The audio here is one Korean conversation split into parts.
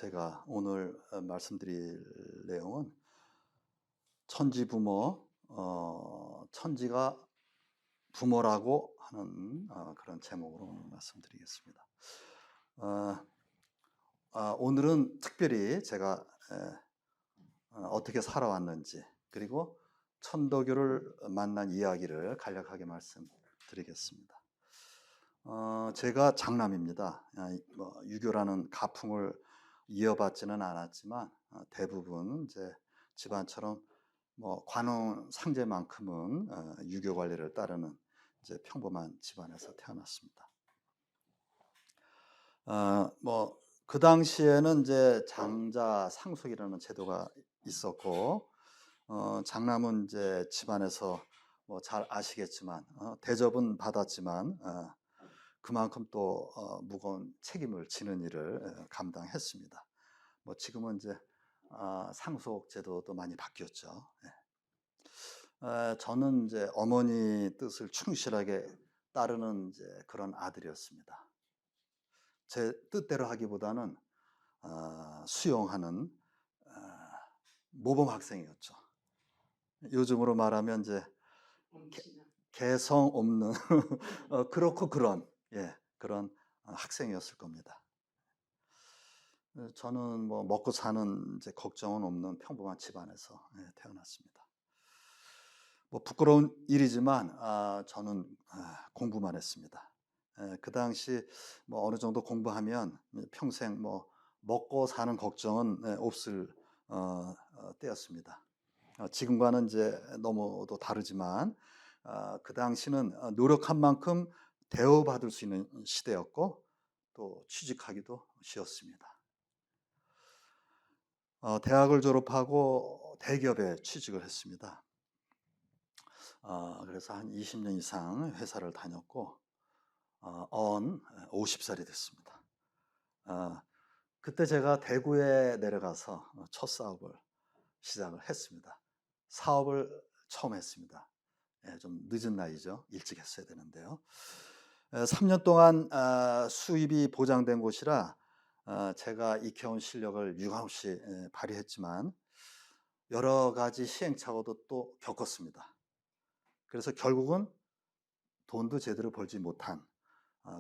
제가 오늘 말씀드릴 내용은 천지부모, 천지가 부모라고 하는 그런 제목으로 오늘 말씀드리겠습니다. 오늘은 특별히 제가 어떻게 살아왔는지, 그리고 천도교를 만난 이야기를 간략하게 말씀드리겠습니다. 제가 장남입니다. 유교라는 가풍을 이어받지는 않았지만 대부분 이제 집안처럼 관원 상제만큼은 유교 관리를 따르는 이제 평범한 집안에서 태어났습니다. 그 당시에는 이제 장자 상속이라는 제도가 있었고, 장남은 이제 집안에서 잘 아시겠지만 대접은 받았지만 그만큼 또 무거운 책임을 지는 일을 감당했습니다. 지금은 이제 상속 제도도 많이 바뀌었죠. 저는 이제 어머니 뜻을 충실하게 따르는 이제 그런 아들이었습니다. 제 뜻대로 하기보다는 수용하는 모범 학생이었죠. 요즘으로 말하면 이제 개성 없는 그렇고 그런 학생이었을 겁니다. 저는 먹고 사는 이제 걱정은 없는 평범한 집안에서 태어났습니다. 부끄러운 일이지만 저는 공부만 했습니다. 그 당시 어느 정도 공부하면 평생 먹고 사는 걱정은 없을 때였습니다. 지금과는 이제 너무도 다르지만 그 당시는 노력한 만큼 대우받을 수 있는 시대였고 또 취직하기도 쉬웠습니다. 대학을 졸업하고 대기업에 취직을 했습니다. 그래서 한 20년 이상 회사를 다녔고 50살이 됐습니다. 그때 제가 대구에 내려가서 첫 사업을 시작을 했습니다. 사업을 처음 했습니다. 좀 늦은 나이죠. 일찍 했어야 되는데요. 3년 동안 수입이 보장된 곳이라 제가 익혀온 실력을 유감없이 발휘했지만 여러 가지 시행착오도 또 겪었습니다. 그래서 결국은 돈도 제대로 벌지 못한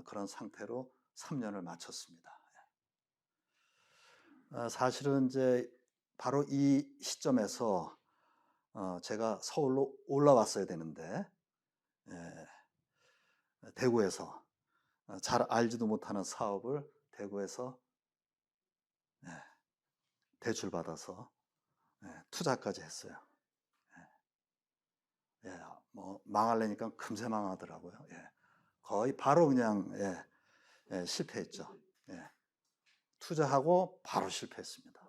그런 상태로 3년을 마쳤습니다. 사실은 이제 바로 이 시점에서 제가 서울로 올라왔어야 되는데 대구에서 잘 알지도 못하는 사업을 대구에서 대출받아서 투자까지 했어요. 망하려니까 금세 망하더라고요. 거의 바로 그냥 실패했죠. 투자하고 바로 실패했습니다.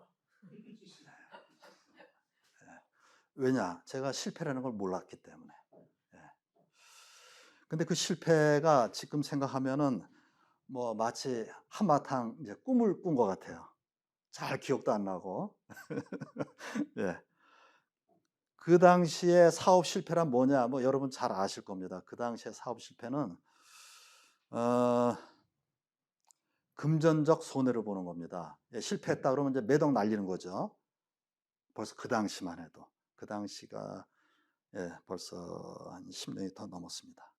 왜냐? 제가 실패라는 걸 몰랐기 때문에. 근데 그 실패가 지금 생각하면은 마치 한바탕 이제 꿈을 꾼 것 같아요. 잘 기억도 안 나고. 그 당시에 사업 실패란 뭐냐? 여러분 잘 아실 겁니다. 그 당시에 사업 실패는 금전적 손해를 보는 겁니다. 실패했다 그러면 이제 매덕 날리는 거죠. 벌써 그 당시만 해도. 그 당시가 벌써 한 10년이 더 넘었습니다.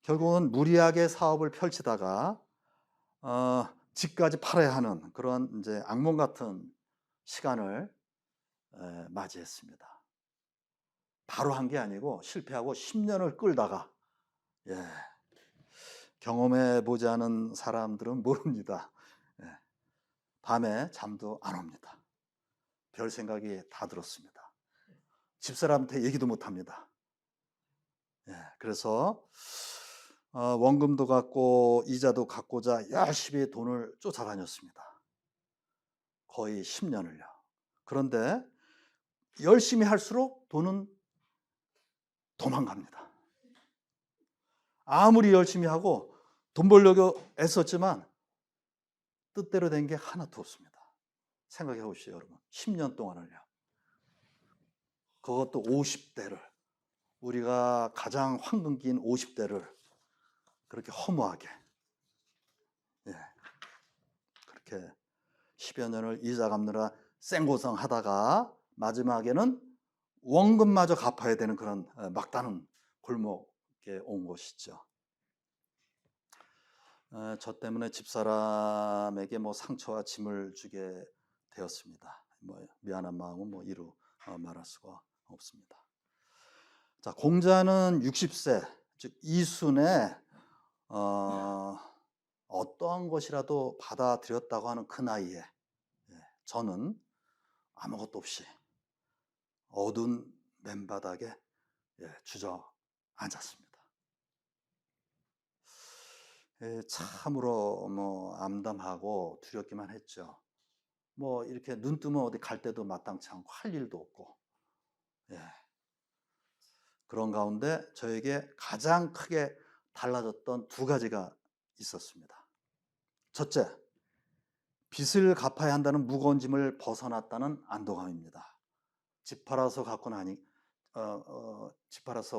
결국은 무리하게 사업을 펼치다가 집까지 팔아야 하는 그런 이제 악몽 같은 시간을 맞이했습니다. 바로 한 게 아니고 실패하고 10년을 끌다가 경험해 보지 않은 사람들은 모릅니다. 밤에 잠도 안 옵니다. 별 생각이 다 들었습니다. 집사람한테 얘기도 못 합니다. 그래서 원금도 갚고 이자도 갚고자 열심히 돈을 쫓아다녔습니다. 거의 10년을요. 그런데 열심히 할수록 돈은 도망갑니다. 아무리 열심히 하고 돈 벌려고 애썼지만 뜻대로 된 게 하나도 없습니다. 생각해 보시죠, 여러분. 10년 동안을요. 그것도 50대를, 우리가 가장 황금기인 50대를 그렇게 허무하게 그렇게 10여 년을 이자 갚느라 생고생하다가 마지막에는 원금마저 갚아야 되는 그런 막다른 골목에 온 것이죠. 저 때문에 집사람에게 뭐 상처와 짐을 주게 되었습니다. 뭐 미안한 마음은 뭐 이루 말할 수가 없습니다. 자, 공자는 60세, 즉 이순에 어떠한 것이라도 받아들였다고 하는 그 나이에 저는 아무것도 없이 어두운 맨바닥에 주저앉았습니다. 참으로 뭐 암담하고 두렵기만 했죠. 뭐 이렇게 눈 뜨면 어디 갈 데도 마땅치 않고 할 일도 없고, 그런 가운데 저에게 가장 크게 달라졌던 두 가지가 있었습니다. 첫째, 빚을 갚아야 한다는 무거운 짐을 벗어났다는 안도감입니다. 집 팔아서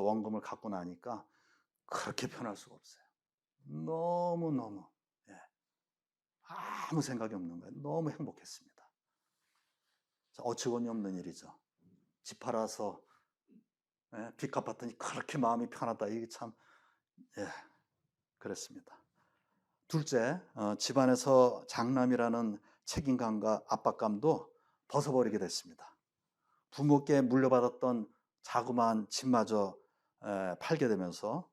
원금을 갖고 나니까 그렇게 편할 수가 없어요. 너무 아무 생각이 없는 거예요. 너무 행복했습니다. 어처구니 없는 일이죠. 집 팔아서 빚 갚았더니 그렇게 마음이 편하다. 이게 참 그랬습니다. 둘째, 집안에서 장남이라는 책임감과 압박감도 벗어버리게 됐습니다. 부모께 물려받았던 자그마한 집마저 팔게 되면서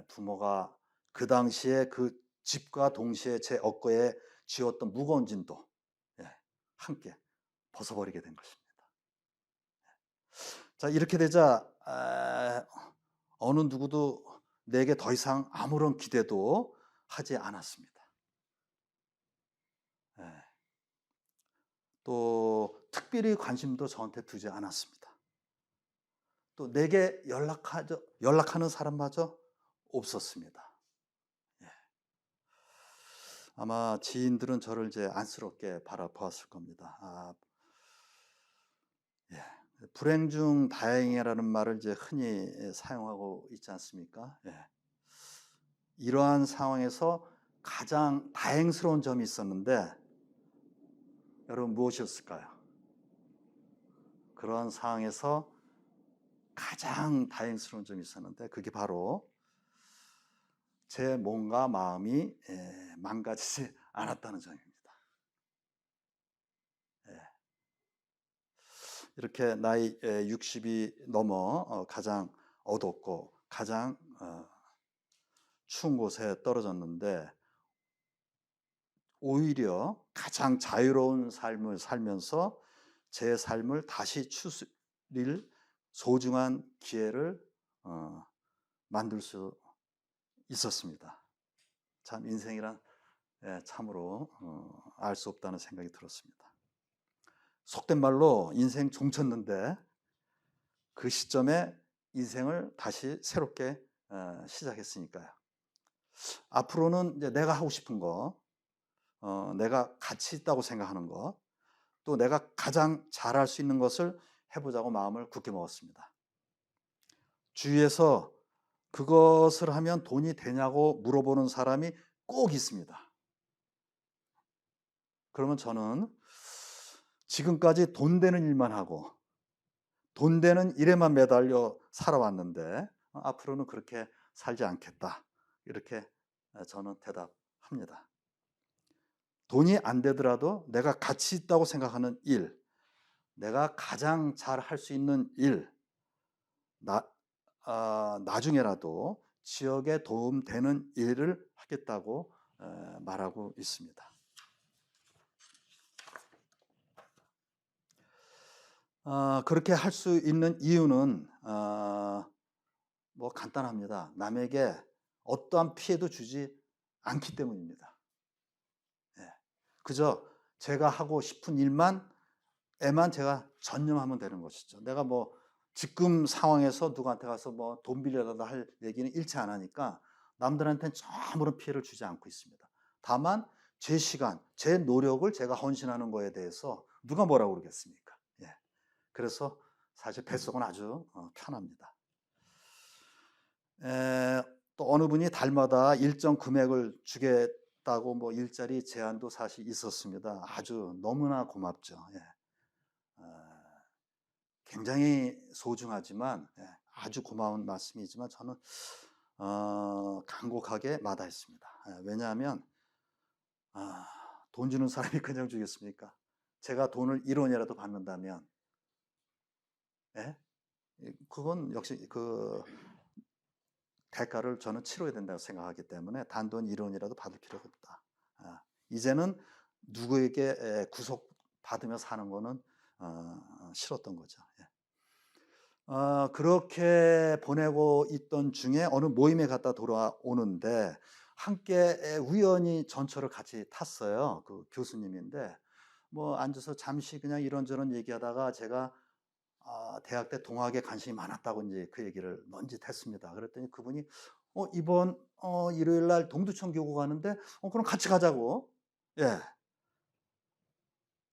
부모가 그 당시에 그 집과 동시에 제 업거에 지었던 무거운 짐도 함께 벗어버리게 된 것입니다. 자, 이렇게 되자 어느 누구도 내게 더 이상 아무런 기대도 하지 않았습니다. 또 특별히 관심도 저한테 두지 않았습니다. 또 내게 연락하는 사람마저 없었습니다. 아마 지인들은 저를 이제 안쓰럽게 바라보았을 겁니다. 불행 중 다행이라는 말을 이제 흔히 사용하고 있지 않습니까? 이러한 상황에서 가장 다행스러운 점이 있었는데 여러분 무엇이었을까요? 그러한 상황에서 가장 다행스러운 점이 있었는데 그게 바로 제 몸과 마음이 망가지지 않았다는 점입니다. 이렇게 나이 60이 넘어 가장 어둡고 가장 추운 곳에 떨어졌는데 오히려 가장 자유로운 삶을 살면서 제 삶을 다시 추스릴 소중한 기회를 만들 수 있었습니다. 참 인생이란 참으로 알 수 없다는 생각이 들었습니다. 속된 말로 인생 종쳤는데 그 시점에 인생을 다시 새롭게 시작했으니까요. 앞으로는 이제 내가 하고 싶은 거, 내가 가치 있다고 생각하는 것, 또 내가 가장 잘할 수 있는 것을 해보자고 마음을 굳게 먹었습니다. 주위에서 그것을 하면 돈이 되냐고 물어보는 사람이 꼭 있습니다. 그러면 저는 지금까지 돈 되는 일만 하고 돈 되는 일에만 매달려 살아왔는데 앞으로는 그렇게 살지 않겠다. 이렇게 저는 대답합니다. 돈이 안 되더라도 내가 가치 있다고 생각하는 일, 내가 가장 잘 할 수 있는 일, 나중에라도 지역에 도움되는 일을 하겠다고 말하고 있습니다. 그렇게 할 수 있는 이유는 뭐 간단합니다. 남에게 어떠한 피해도 주지 않기 때문입니다. 그저 제가 하고 싶은 일에만 제가 전념하면 되는 것이죠. 내가 뭐 지금 상황에서 누구한테 가서 뭐 돈 빌려달라 할 얘기는 일체 안 하니까 남들한테는 아무런 피해를 주지 않고 있습니다. 다만 제 시간, 제 노력을 제가 헌신하는 거에 대해서 누가 뭐라고 그러겠습니까? 그래서 사실 뱃속은 아주 편합니다. 또 어느 분이 달마다 일정 금액을 주게 바쁘다고 뭐 일자리 제한도 사실 있었습니다. 아주 너무나 고맙죠. 예. 굉장히 소중하지만 아주 고마운 말씀이지만 저는 간곡하게 마다했습니다. 왜냐하면 돈 주는 사람이 그냥 주겠습니까? 제가 돈을 1원이라도 받는다면 그건 역시 그 대가를 저는 치러야 된다고 생각하기 때문에 단돈 1원이라도 받을 필요가 없다. 이제는 누구에게 구속받으며 사는 거는 싫었던 거죠. 그렇게 보내고 있던 중에 어느 모임에 갔다 돌아오는데 함께 우연히 전철을 같이 탔어요. 그 교수님인데 뭐 앉아서 잠시 그냥 이런저런 얘기하다가 제가 대학 때 동학에 관심이 많았다고 이제 그 얘기를 넌짓했습니다. 그랬더니 그분이 이번 일요일 날 동두천 교구 가는데 그럼 같이 가자고. 예.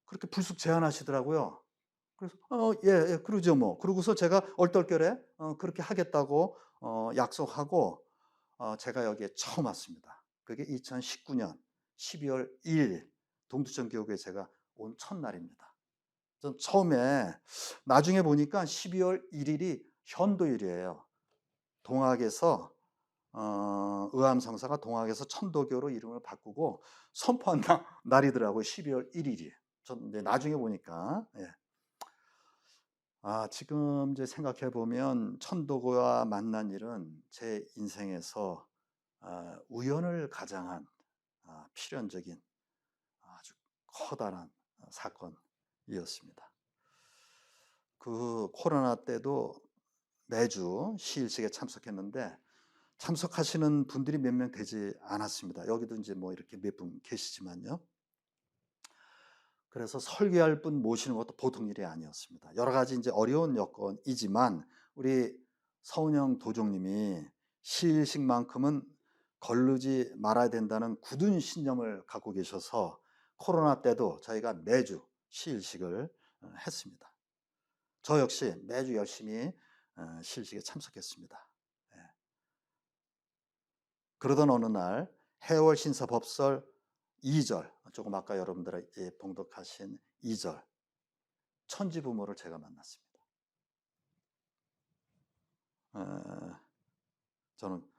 그렇게 불쑥 제안하시더라고요. 그래서 예, 그러죠 뭐. 그러고서 제가 얼떨결에 그렇게 하겠다고 약속하고 제가 여기에 처음 왔습니다. 그게 2019년 12월 2일 동두천 교구에 제가 온 첫날입니다. 전 처음에 나중에 보니까 12월 1일이 현도일이에요. 동학에서 의암성사가 동학에서 천도교로 이름을 바꾸고 선포한 날이더라고요. 12월 1일이. 전 이제 나중에 보니까 지금 이제 생각해 보면 천도교와 만난 일은 제 인생에서 우연을 가장한 필연적인 아주 커다란 사건이었습니다. 그 코로나 때도 매주 시일식에 참석했는데 참석하시는 분들이 몇 명 되지 않았습니다. 여기도 이제 뭐 이렇게 몇 분 계시지만요. 그래서 설교할 분 모시는 것도 보통 일이 아니었습니다. 여러 가지 이제 어려운 여건이지만 우리 서은영 도종님이 시일식만큼은 거르지 말아야 된다는 굳은 신념을 갖고 계셔서 코로나 때도 저희가 매주 시일식을 했습니다. 저 역시 매주 열심히 시일식에 참석했습니다. 그러던 어느 날 해월 신사법설 2절, 조금 아까 여러분들이 봉독하신 2절, 천지부모를 제가 만났습니다. 저는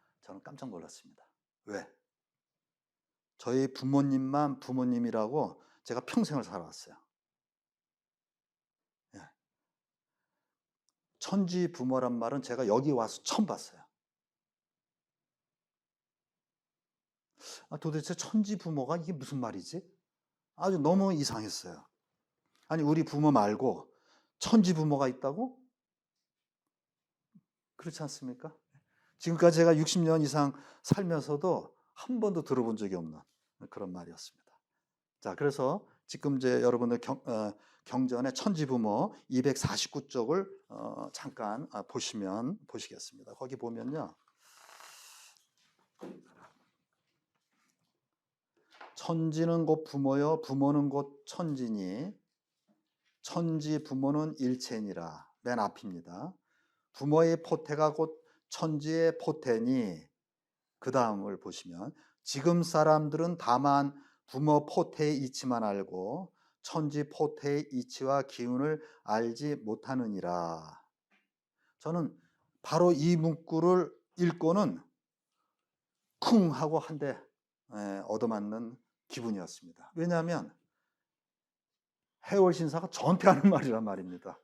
깜짝 놀랐습니다. 왜? 저희 부모님만 부모님이라고 제가 평생을 살아왔어요. 천지부모란 말은 제가 여기 와서 처음 봤어요. 도대체 천지부모가 이게 무슨 말이지? 아주 너무 이상했어요. 아니 우리 부모 말고 천지부모가 있다고? 그렇지 않습니까? 지금까지 제가 60년 이상 살면서도 한 번도 들어본 적이 없는 그런 말이었습니다. 자, 그래서 지금 이제 여러분들 경전의 천지부모 249쪽을 잠깐 보시겠습니다. 거기 보면요. 천지는 곧 부모여 부모는 곧 천지니 천지 부모는 일체니라. 맨 앞입니다. 부모의 포태가 곧 천지의 포태니 그 다음을 보시면 지금 사람들은 다만 부모 포태의 이치만 알고 천지 포태의 이치와 기운을 알지 못하느니라. 저는 바로 이 문구를 읽고는 쿵 하고 한 대 얻어맞는 기분이었습니다. 왜냐하면 해월신사가 저한테 하는 말이란 말입니다.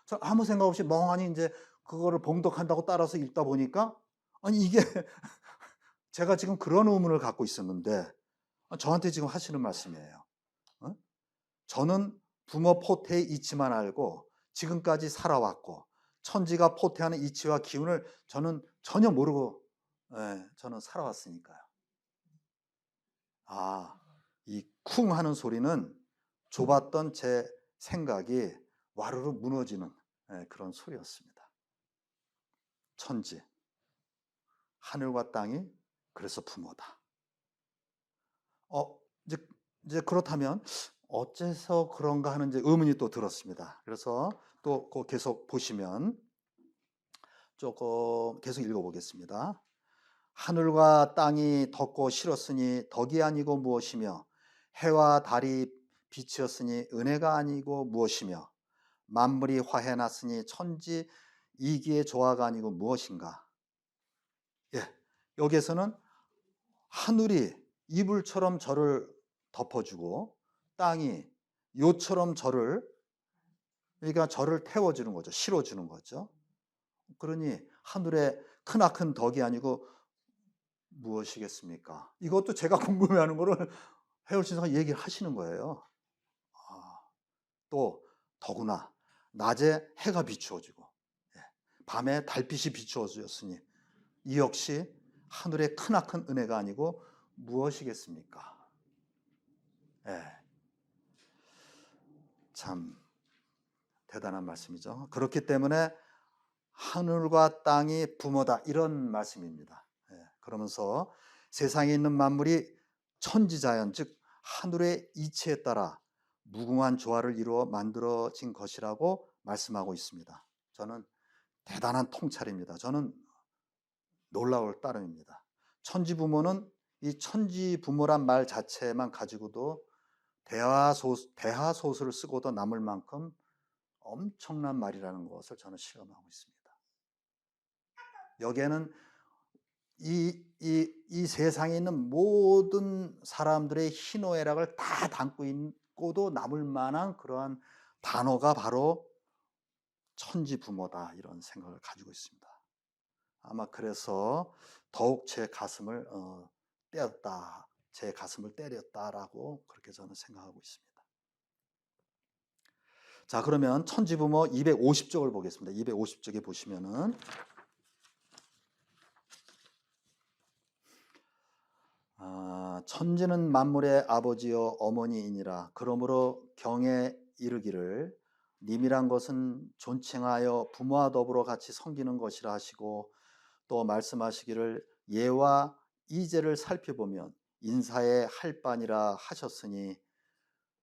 저 아무 생각 없이 멍하니 이제 그거를 봉독한다고 따라서 읽다 보니까 아니 이게 제가 지금 그런 의문을 갖고 있었는데 저한테 지금 하시는 말씀이에요. 저는 부모 포태의 이치만 알고 지금까지 살아왔고 천지가 포태하는 이치와 기운을 저는 전혀 모르고 저는 살아왔으니까요. 이 쿵 하는 소리는 좁았던 제 생각이 와르르 무너지는 그런 소리였습니다. 천지, 하늘과 땅이 그래서 부모다. 이제 그렇다면 어째서 그런가 하는 이제 의문이 또 들었습니다. 그래서 또 계속 보시면 조금 계속 읽어보겠습니다. 하늘과 땅이 덮고 실었으니 덕이 아니고 무엇이며 해와 달이 빛이었으니 은혜가 아니고 무엇이며 만물이 화해났으니 천지 이기의 조화가 아니고 무엇인가. 예, 여기에서는 하늘이 이불처럼 저를 덮어주고 땅이 요처럼 그러니까 저를 태워주는 거죠. 실어주는 거죠. 그러니 하늘의 크나큰 덕이 아니고 무엇이겠습니까? 이것도 제가 궁금해하는 거를 해올 신사가 얘기를 하시는 거예요. 또 더구나 낮에 해가 비추어지고 밤에 달빛이 비추어졌으니 이 역시 하늘의 크나큰 은혜가 아니고 무엇이겠습니까? 참 대단한 말씀이죠. 그렇기 때문에 하늘과 땅이 부모다 이런 말씀입니다. 그러면서 세상에 있는 만물이 천지자연 즉 하늘의 이치에 따라 무궁한 조화를 이루어 만들어진 것이라고 말씀하고 있습니다. 저는 대단한 통찰입니다. 저는 놀라울 따름입니다. 천지부모는 이 천지부모란 말 자체만 가지고도 대하소설을 쓰고도 남을 만큼 엄청난 말이라는 것을 저는 실감하고 있습니다. 여기에는 이 세상에 있는 모든 사람들의 희노애락을 다 담고 있고도 남을 만한 그러한 단어가 바로 천지부모다 이런 생각을 가지고 있습니다. 아마 그래서 더욱 제 가슴을 때렸다, 제 가슴을 때렸다라고 그렇게 저는 생각하고 있습니다. 자, 그러면 천지부모 250쪽을 보겠습니다. 250쪽에 보시면은 천지는 만물의 아버지요 어머니이니라. 그러므로 경에 이르기를 님이란 것은 존칭하여 부모와 더불어 같이 섬기는 것이라 하시고 또 말씀하시기를 예와 이제를 살펴보면 인사에 할 바니라 하셨으니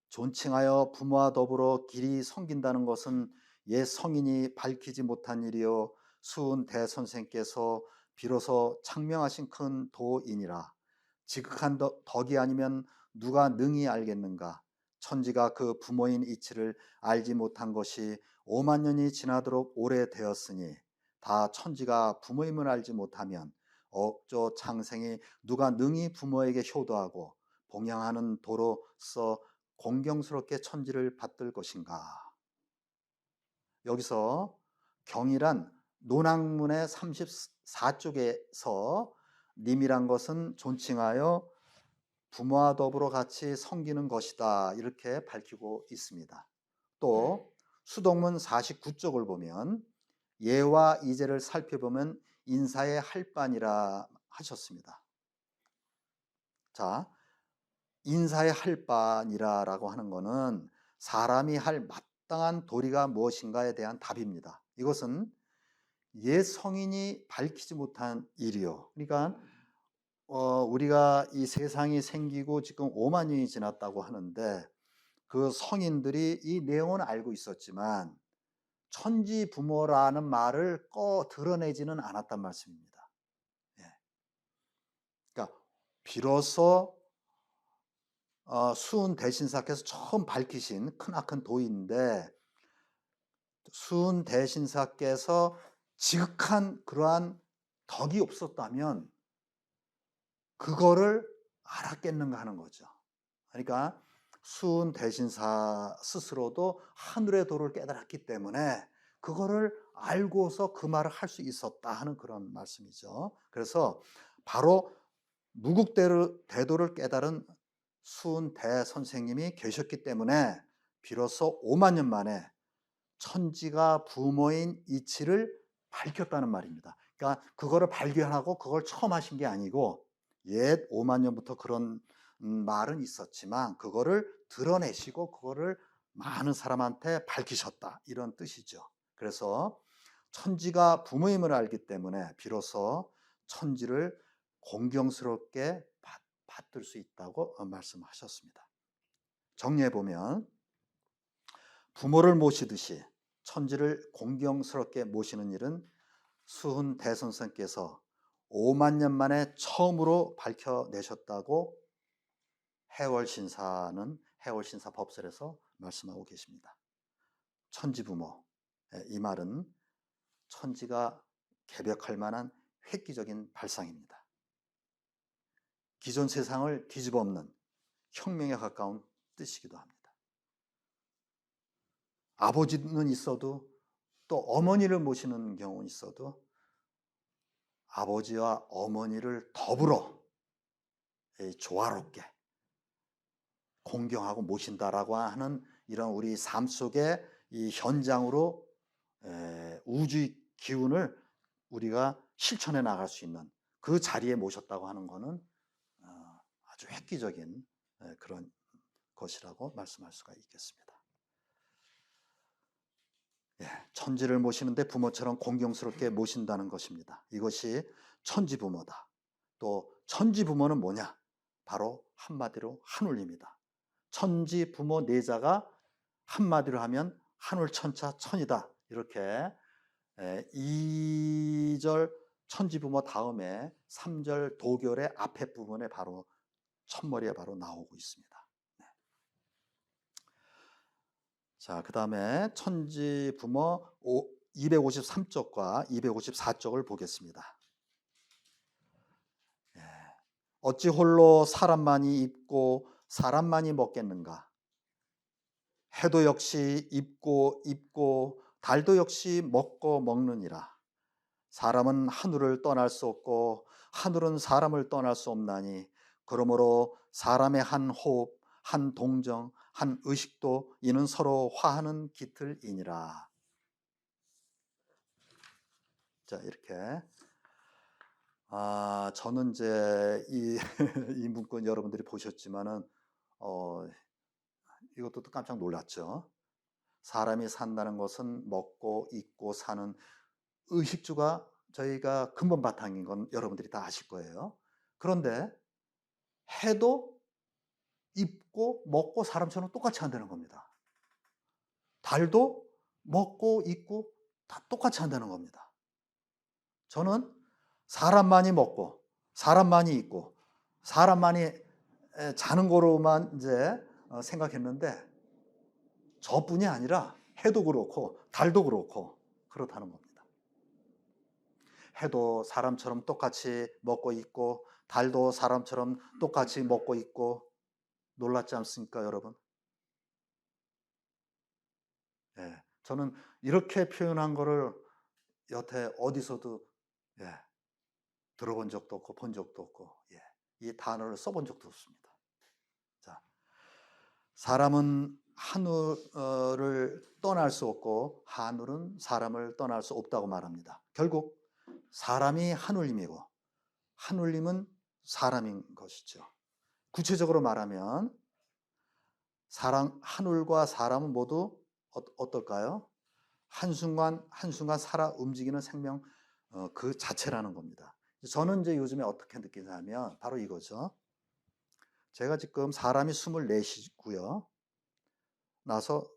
존칭하여 부모와 더불어 길이 섬긴다는 것은 옛 성인이 밝히지 못한 일이요 수은 대선생께서 비로소 창명하신 큰 도이니라. 지극한 덕이 아니면 누가 능히 알겠는가. 천지가 그 부모인 이치를 알지 못한 것이 5만 년이 지나도록 오래되었으니 다 천지가 부모임을 알지 못하면 억조 창생이 누가 능히 부모에게 효도하고 봉양하는 도로서 공경스럽게 천지를 받들 것인가. 여기서 경이란 논학문의 34쪽에서 님이란 것은 존칭하여 부모와 더불어 같이 섬기는 것이다 이렇게 밝히고 있습니다. 또 수동문 49쪽을 보면 예와 이제를 살펴보면 인사의 할 바니라 하셨습니다. 자, 인사의 할 바니라라고 하는 것은 사람이 할 마땅한 도리가 무엇인가에 대한 답입니다. 이것은 옛 성인이 밝히지 못한 일이요. 그러니까 우리가 이 세상이 생기고 지금 5만 년이 지났다고 하는데 그 성인들이 이 내용은 알고 있었지만 천지 부모라는 말을 드러내지는 않았단 말씀입니다. 그러니까 비로소 수은 대신사께서 처음 밝히신 크나큰 도인데 수은 대신사께서 지극한 그러한 덕이 없었다면 그거를 알았겠는가 하는 거죠. 그러니까 수은 대신사 스스로도 하늘의 도를 깨달았기 때문에 그거를 알고서 그 말을 할 수 있었다 하는 그런 말씀이죠. 그래서 바로 무국대도를 깨달은 수은 대선생님이 계셨기 때문에 비로소 5만 년 만에 천지가 부모인 이치를 밝혔다는 말입니다. 그러니까 그거를 발견하고 그걸 처음 하신 게 아니고 옛 5만 년부터 그런 말은 있었지만 그거를 드러내시고 그거를 많은 사람한테 밝히셨다 이런 뜻이죠. 그래서 천지가 부모임을 알기 때문에 비로소 천지를 공경스럽게 받들 수 있다고 말씀하셨습니다. 정리해 보면 부모를 모시듯이 천지를 공경스럽게 모시는 일은 수훈 대선생께서 5만 년 만에 처음으로 밝혀내셨다고 해월신사는 해월신사 법설에서 말씀하고 계십니다. 천지부모, 이 말은 천지가 개벽할 만한 획기적인 발상입니다. 기존 세상을 뒤집어 엎는 혁명에 가까운 뜻이기도 합니다. 아버지는 있어도 또 어머니를 모시는 경우는 있어도 아버지와 어머니를 더불어 조화롭게 공경하고 모신다라고 하는 이런 우리 삶 속의 이 현장으로 우주의 기운을 우리가 실천해 나갈 수 있는 그 자리에 모셨다고 하는 것은 아주 획기적인 그런 것이라고 말씀할 수가 있겠습니다. 천지를 모시는데 부모처럼 공경스럽게 모신다는 것입니다. 이것이 천지부모다. 또 천지부모는 뭐냐? 바로 한마디로 하늘입니다. 천지부모 네자가 한마디로 하면 하늘천차 천이다. 이렇게 2절 천지부모 다음에 3절 도결의 앞에 부분에 바로 첫머리에 바로 나오고 있습니다. 자, 그 다음에 천지부모 253쪽과 254쪽을 보겠습니다. 어찌 홀로 사람만이 입고 사람만이 먹겠는가? 해도 역시 입고 달도 역시 먹고 먹느니라. 사람은 하늘을 떠날 수 없고 하늘은 사람을 떠날 수 없나니 그러므로 사람의 한 호흡, 한 동정, 한 의식도 이는 서로 화하는 깃틀이니라. 자, 이렇게 저는 이제 이 문건 여러분들이 보셨지만은 이것도 또 깜짝 놀랐죠. 사람이 산다는 것은 먹고 입고 사는 의식주가 저희가 근본 바탕인 건 여러분들이 다 아실 거예요. 그런데 해도 입고 먹고 사람처럼 똑같이 한다는 겁니다. 달도 먹고 입고 다 똑같이 한다는 겁니다. 저는 사람만이 먹고 사람만이 입고 사람만이 자는 거로만 이제 생각했는데 저뿐이 아니라 해도 그렇고 달도 그렇고 그렇다는 겁니다. 해도 사람처럼 똑같이 먹고 있고 달도 사람처럼 똑같이 먹고 있고 놀랍지 않습니까, 여러분? 저는 이렇게 표현한 거를 여태 어디서도 들어본 적도 없고 본 적도 없고 이 단어를 써본 적도 없습니다. 자, 사람은 하늘을 떠날 수 없고 하늘은 사람을 떠날 수 없다고 말합니다. 결국 사람이 하늘님이고 하늘님은 사람인 것이죠. 구체적으로 말하면 하늘과 사람은 모두 어떨까요? 한순간 한순간 살아 움직이는 생명 그 자체라는 겁니다. 저는 이제 요즘에 어떻게 느끼냐면 바로 이거죠. 제가 지금 사람이 숨을 내쉬고요. 나서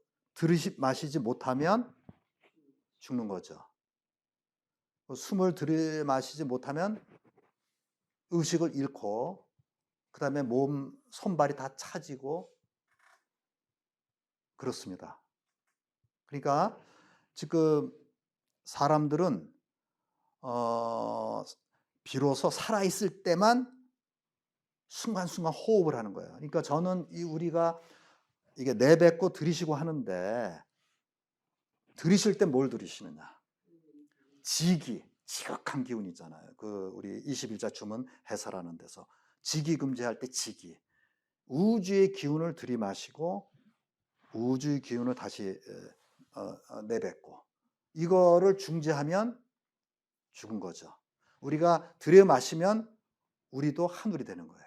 마시지 못하면 죽는 거죠. 숨을 들이마시지 못하면 의식을 잃고 그 다음에 몸, 손발이 다 차지고 그렇습니다. 그러니까 지금 사람들은 비로소 살아있을 때만 순간순간 호흡을 하는 거예요. 그러니까 저는 우리가 이게 내뱉고 들이쉬고 하는데 들이쉴 때 뭘 들이쉬느냐? 지극한 기운 있잖아요. 우리 21자 주문 해설하는 데서 지기금지할 때 지기. 우주의 기운을 들이마시고 우주의 기운을 다시 내뱉고 이거를 중지하면 죽은 거죠. 우리가 들이마시면 우리도 하늘이 되는 거예요.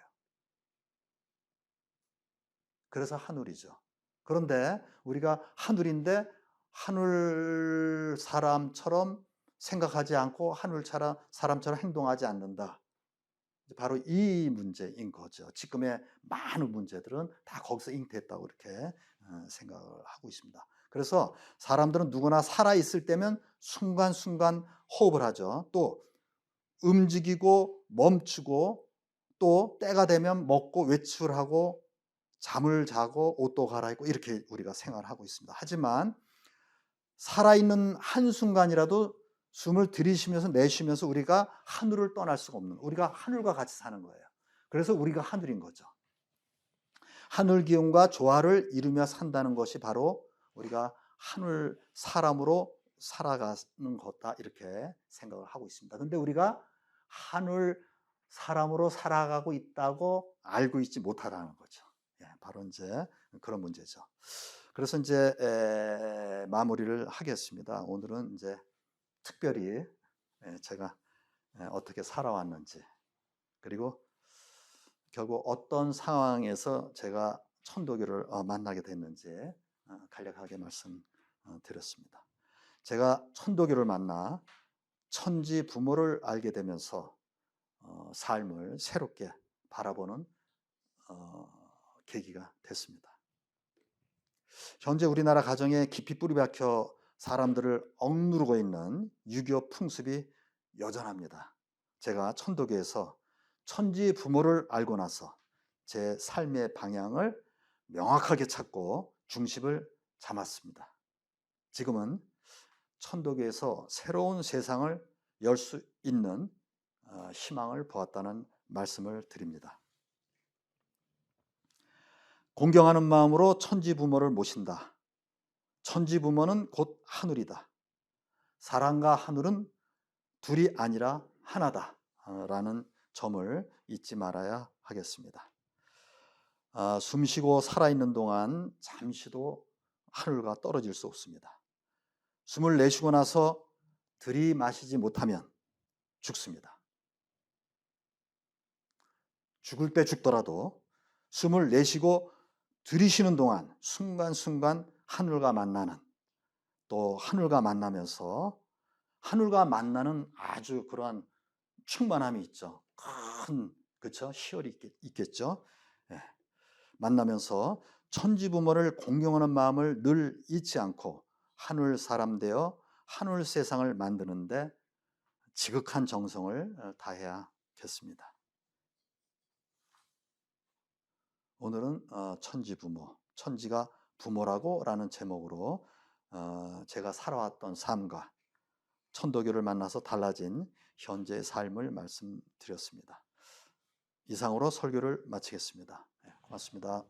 그래서 하늘이죠. 그런데 우리가 하늘인데 하늘 사람처럼 생각하지 않고 하늘 사람처럼 행동하지 않는다. 바로 이 문제인 거죠. 지금의 많은 문제들은 다 거기서 잉태했다고 이렇게 생각을 하고 있습니다. 그래서 사람들은 누구나 살아있을 때면 순간순간 호흡을 하죠. 또 움직이고 멈추고 또 때가 되면 먹고 외출하고 잠을 자고 옷도 갈아입고 이렇게 우리가 생활하고 있습니다. 하지만 살아있는 한순간이라도 숨을 들이쉬면서 내쉬면서 우리가 하늘을 떠날 수가 없는, 우리가 하늘과 같이 사는 거예요. 그래서 우리가 하늘인 거죠. 하늘 기운과 조화를 이루며 산다는 것이 바로 우리가 하늘 사람으로 살아가는 거다, 이렇게 생각을 하고 있습니다. 그런데 우리가 하늘 사람으로 살아가고 있다고 알고 있지 못하다는 거죠. 바로 이제 그런 문제죠. 그래서 이제 마무리를 하겠습니다. 오늘은 이제 특별히 제가 어떻게 살아왔는지, 그리고 결국 어떤 상황에서 제가 천도교를 만나게 됐는지 간략하게 말씀드렸습니다. 제가 천도교를 만나 천지 부모를 알게 되면서 삶을 새롭게 바라보는 계기가 됐습니다. 현재 우리나라 가정에 깊이 뿌리 박혀 사람들을 억누르고 있는 유교 풍습이 여전합니다. 제가 천도교에서 천지 부모를 알고 나서 제 삶의 방향을 명확하게 찾고 중심을 잡았습니다. 지금은 천도교에서 새로운 세상을 열 수 있는 희망을 보았다는 말씀을 드립니다. 공경하는 마음으로 천지 부모를 모신다. 천지 부모는 곧 하늘이다. 사랑과 하늘은 둘이 아니라 하나다. 라는 점을 잊지 말아야 하겠습니다. 숨쉬고 살아있는 동안 잠시도 하늘과 떨어질 수 없습니다. 숨을 내쉬고 나서 들이마시지 못하면 죽습니다. 죽을 때 죽더라도 숨을 내쉬고 들이쉬는 동안 순간순간 하늘과 만나는, 또 하늘과 만나면서 하늘과 만나는 아주 그러한 충만함이 있죠. 큰, 그렇죠? 희열이 있겠죠. 만나면서 천지 부모를 공경하는 마음을 늘 잊지 않고 하늘 사람 되어 하늘 세상을 만드는데 지극한 정성을 다해야겠습니다. 오늘은 천지 부모, 천지가 부모라고 라는 제목으로 제가 살아왔던 삶과 천도교를 만나서 달라진 현재의 삶을 말씀드렸습니다. 이상으로 설교를 마치겠습니다. 고맙습니다.